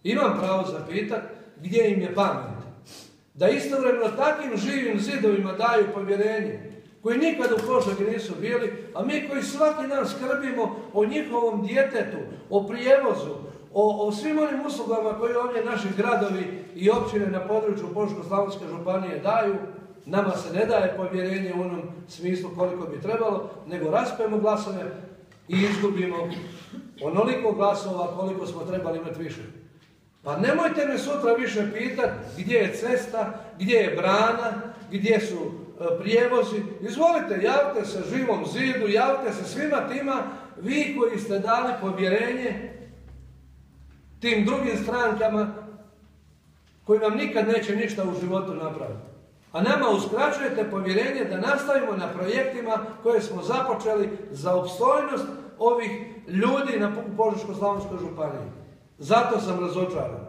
Imam pravo zapitati gdje im je pamet. Da istovremeno takvim živim zidovima daju povjerenje, koji nikad u Požegi nisu bili, a mi koji svaki dan skrbimo o njihovom djetetu, o prijevozu, o svim onim uslugama koje ovdje naši gradovi i općine na području Požeško-slavonske županije daju, nama se ne daje povjerenje u onom smislu koliko bi trebalo, nego raspemo glasove i izgubimo onoliko glasova koliko smo trebali imati više. Pa nemojte me sutra više pitati gdje je cesta, gdje je brana, gdje su prijevozi. Izvolite, javite se Živom zidu, javite se svima tima, vi koji ste dali povjerenje tim drugim strankama koji vam nikad neće ništa u životu napraviti. A nama uskraćujete povjerenje da nastavimo na projektima koje smo započeli za opstojnost ovih ljudi na Požeško-slavonskoj županiji. Zato sam razočaran.